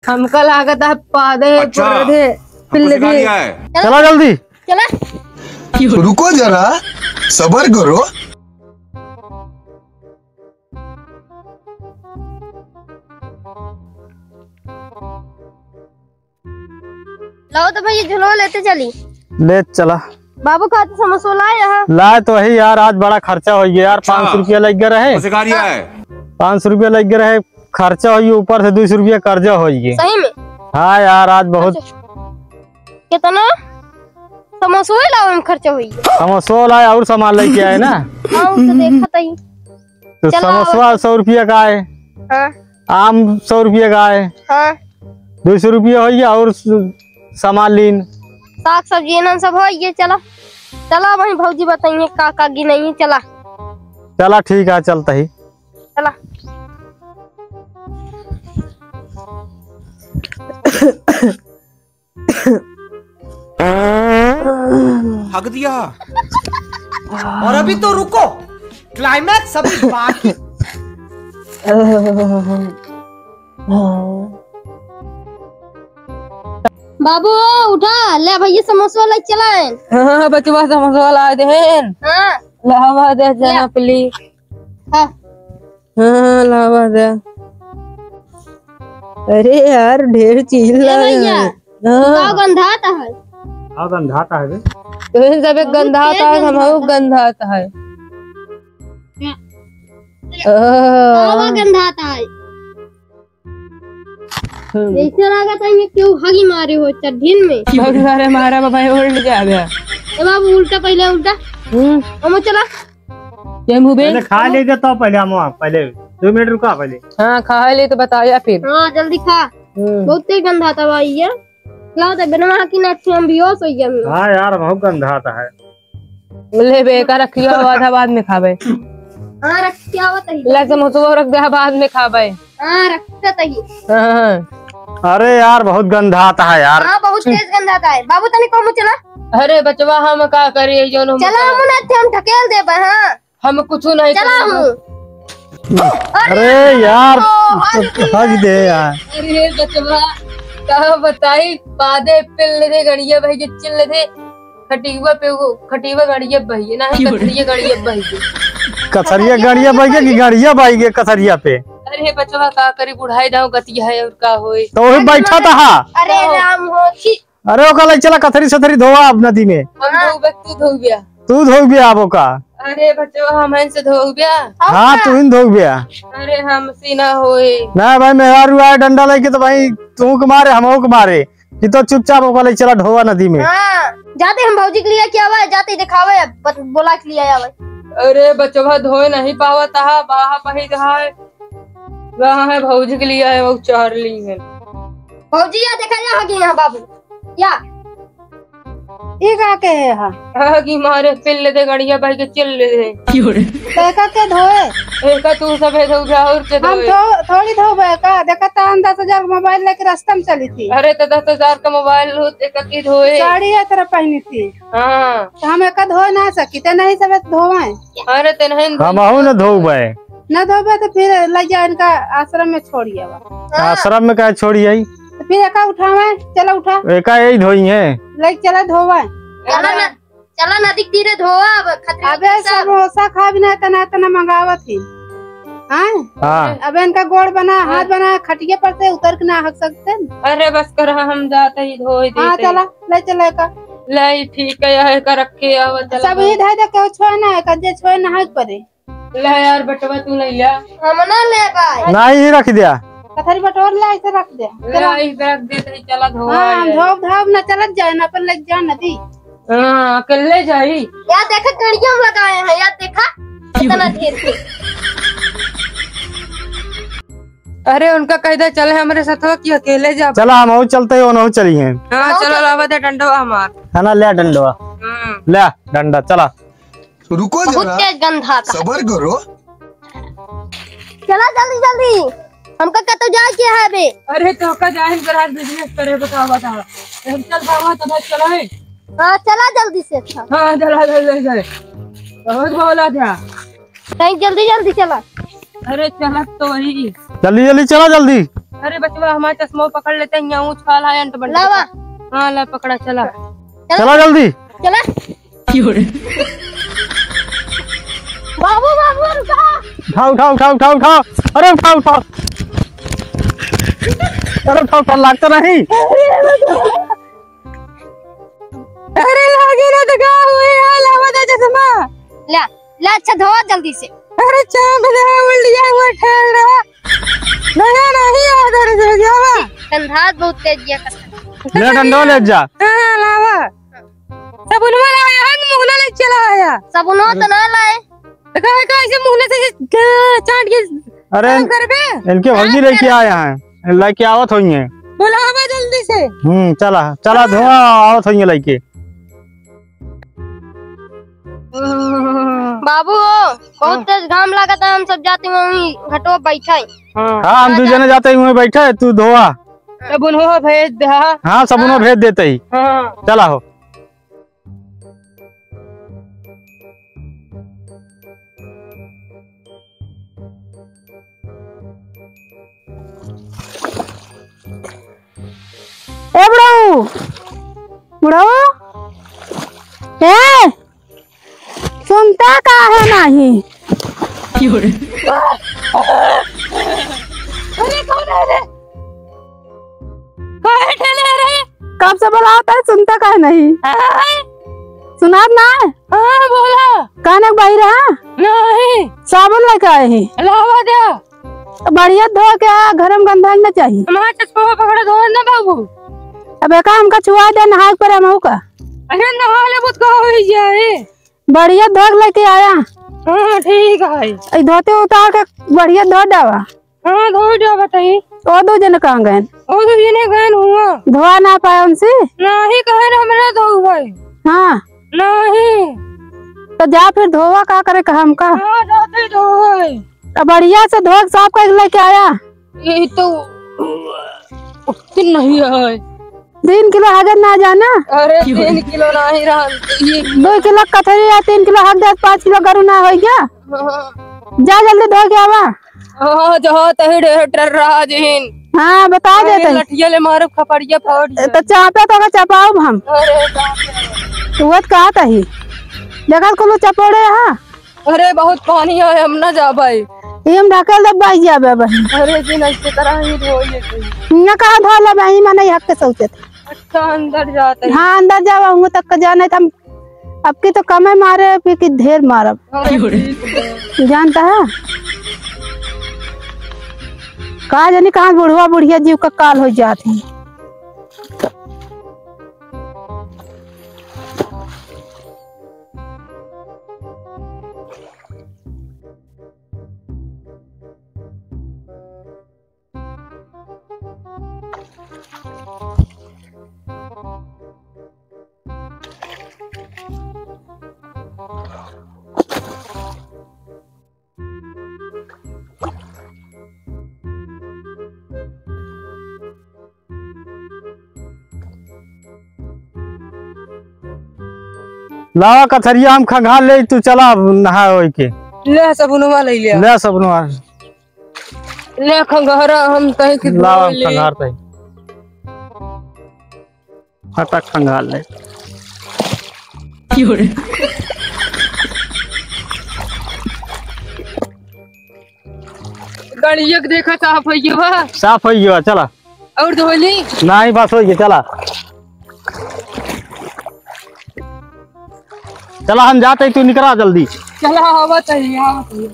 हमका लागत है पौधे पौधे पिल्ले थे। चला जल्दी चला। रुको जरा सबर करो। लाओ तो भैया झुलवा लेते चली। ले चला बाबू खाते समोसा लाए यहाँ। लाए तो वही यार, आज बड़ा खर्चा हो गया यार। 500 रुपया लग गया रहे। 500 रुपया लग गया रहे खर्चा हो गया, ऊपर से 200 रुपया कर्जा हो गया। सही में? हाँ यार आज बहुत। कितना समोसा लाओ में खर्चा हुई? समोसा लाए और सामान लेके आए ना। हाँ तो देखा था तो समोसा 100 रुपया का है। हाँ। आम 100 रुपया का है। हाँ। 200 रुपया हो गया और सामान लीन साग सब्जी ना सब हो ये। चला चला वही भौजी बताइए का गिनाइए। चला चला ठीक है चलता ही। चला हक दिया। और अभी तो रुको, क्लाइमैक्स अभी बाकी। बाबू उठा ले भैया समोसा वाला चलाए। हाँ बचवा समोसा वाला दे। हाँ लावा दे जाना प्लीज। हाँ लावा दे। अरे यार ढेर चीज लाए। गंधाता है। हाँ गंधाता है। तो इन सब गंधाता है, हम गंधाता है। गंधाता है। ऐसे लगा था ये क्यों हगी मारे हो चढ़ीन में। बहुत सारे मारा बाबा उल्ट जा गया। बाबू उल्टा पहले उल्टा। हम चला पहले खा ले तो पहले हम पहले 2 मिनट रुका पहले। हाँ खा ले तो बताया फिर। हाँ जल्दी खा। बहुत तेज गंधा था भाई ये। लाओ तो बनवा की ना हम भी हो सही है। हाँ यार बहुत गंधाता है। ले बेका रखियो आधा बाद में खाबे। हाँ रख क्या होता है। ले समोसा रख दे बाद में खाबे। हाँ रखता ही। हाँ अरे यार बहुत गंधाता है यार। हाँ बहुत तेज गंधाता है। बाबू तनी को चला। अरे बचवा हम का करिए जो चला हम ढकेल दे। हाँ हम कुछ नहीं चला। अरे यार हक दे यार। अरे बचवा कहा बताई पादे पिल्ले थे गड़िया भाई चिल्ले थे खटीवा पे खटीवा गड़िया भाई नहीं कथरिया गड़िया भाई। कथरिया गड़िया भाई की गड़िया भाई के कथरिया पे। अरे बचवा का करी बुढ़ाई जाऊं गतिया है और का होए तो वही बैठा था। अरे राम हो छी। अरे ओका चला कथरी सथरी धोआ अब नदी में। हम तू धो गया। तू धो गया अब ओका। अरे बचवा हम से धो गया। हाँ तू ही धो गया। अरे हम सीना होए ना भाई मेहरारू आए डंडा लेके तो भाई तू के मारे हम के मारे कि तो चुपचाप ओका चला ढोवा नदी में। हाँ जाते हम भौजी के लिए क्या हुआ जाते दिखावे बोला के लिए आवे। अरे बचवा धोए नहीं पावा था बाहा पही है वहाँ है भौजी के लिए आए वो चार ली है। भौजी या देखा जा होगी यहाँ बाबू या एक आके है हाँ की मारे पिल्ले दे गड़िया भाई के चिल्ले दे का के धोए। एक तू सफेद हो गया और के धोए। हम थोड़ी धोबे का देखा था 10,000 मोबाइल लेके रास्ता में चली थी। अरे तो 10,000 का मोबाइल एक की धोए। साड़ी एक तरह पहनी थी। हाँ तो हम एक धो ना सकी तो नहीं सब धोए। अरे ते नहीं हम न धोबे न धोबे तो फिर ले जा इनका आश्रम में छोड़िए। आश्रम में क्या छोड़ी आई तो फिर एका उठावे चला उठा एका यही धोई है ले चला धोवा। चला नदी तीरे धोआ। अबे समोसा खा भी ना तना मंगावा थी। हाँ अब इनका गोड़ बना हाथ बना खटिया पर से उतर के ना हक सकते। अरे बस कर हम जाते ही धोई देते। हाँ चला ले चला का ले ठीक है का रखे आवा चला सब ही धै दे के छोए ना है कजे छोए ना है परे। ले यार बटवा तू नहीं लिया हम ना ले पाए नहीं रख दिया कथरी बटोर ले ऐसे रख दे। रख दे चला धोआ। हाँ धोब धाब न चलत जाए ना पर लग जा नदी। हाँ अकेले जाई यार देखा गड़िया हम लगाए हैं यार देखा कितना ढेर थे। अरे उनका कहदा चले हमारे साथ कि अकेले जा। चला हम चलते हो चली है। हाँ चलो लावा दे डंडवा हमार है ना ले डंडवा ले डंडा चला। रुको जरा तेज गंधा था। सबर करो। चला जल्दी जल्दी हमका कतो जा के है बे। अरे तो का जाहिर करार बिजनेस करे बतावा था हम चल बाबा तब चला है। हाँ चला जल्दी से। अच्छा हाँ चला जल्दी बहुत बोला था कहीं जल्दी जल्दी चला। अरे चला तो वही जल्दी जल्दी चला जल्दी। अरे बचवा हमारा चश्मा पकड़ लेते हैं, यहाँ उछाल है अंट बन। लावा हाँ ला पकड़ा, चला चला जल्दी। चला बाबू बाबू रुका। उठाओ। अरे उठाओ। अरे उठाओ, लगता नहीं। अरे लागे ना तो क्या हुए यार, लावा दे चश्मा। ला अच्छा धोआ जल्दी से। अरे चांद दे उल्टिया हुआ ठहर रहा। नहीं आदर से जावा। कंधात बहुत तेज किया करता। ले डंडो ले जा। हां लावा। साबुन वाला आया, मुहला ले चला आया। साबुन तो ना लाए। कैसे मुहले से चाट के। अरे इनके भौजी लेके आए हैं, लेके आवत होई है। बुलावा जल्दी से। चला धुआं आवत होई है लेके। बाबू बहुत तेज घाम लगा था, हम सब जाते वहीं घटो बैठा। हाँ हम 2 जने जाते हुए बैठे, तू धोआ। साबुन हो भेज दे। हाँ साबुन भेज देते ही। चला हो। बुढ़ऊ सुनता का है नहीं। अरे कौन है रे? कौन ठेले रे? कब से बुलाता है, सुनता का है नहीं। सुना ना? हाँ बोला। कहने भाई रहा नहीं। साबुन लेके आए हैं। लावा दे। बढ़िया धो के गरम गंधा न चाहिए। हमारा चश्मा पकड़ा धो ना बाबू। अब एक हमका छुआ दे, नहा पर हम का। अरे नहा ले मुझको हो जाए। बढ़िया धो लेके आया। हाँ ठीक है। धोते उतार के बढ़िया धो डावा। हाँ धो जा बताइए। वो 2 जन कहाँ गए? वो 2 जने गए हुआ। धोआ ना पाया उनसे? नहीं कहे ना मेरा धो गए। हाँ नहीं तो जा फिर धोवा का करे का हमका। हाँ जाते धो गए। तो बढ़िया से धो साफ कर लेके आया। यही तो नहीं है। 3 किलो हगर ना जाना। अरे 3 किलो नहीं रहा। 2 किलो कथरी या 3 किलो हगर, 5 किलो गरु ना हो गया। जा जल्दी धो के आवा। हाँ जहाँ तही डर रहा जिन। हाँ बता देते। लठिया ले मारो खपड़िया फाड़। तो चापे तो चपाओ हम। तू कहा तही देखा को चपोड़े। हाँ अरे बहुत पानी है, हम न जा भाई। हम ढकेल दबाई जाबे बहन। अरे दिन ऐसे तरह ही धोइए न कहा धो ले बहन, मैं नहीं हक के सोचे थे। अच्छा अंदर जाते हैं। हाँ अंदर जावा हूँ तक जाने हम। अब की तो कमे मारे, फिर की ढेर मारब। जानता है कहा जानी कहाँ बुढ़वा बुढ़िया जीव का काल हो जाती। लावा कथरिया हम खंगाल ले, तू चला नहा होई के। ले सबनुआ ले लिया। ले सबनुआ ले खंगारा हम कहीं के लावा खंगार तई। हटा खंगाल ले। गाड़िया देखा साफ हो गया। साफ हो गया, चला। और धोली नहीं बस हो गया, चला चला हम जाते, तू निकला जल्दी। चला हवा चाहिए।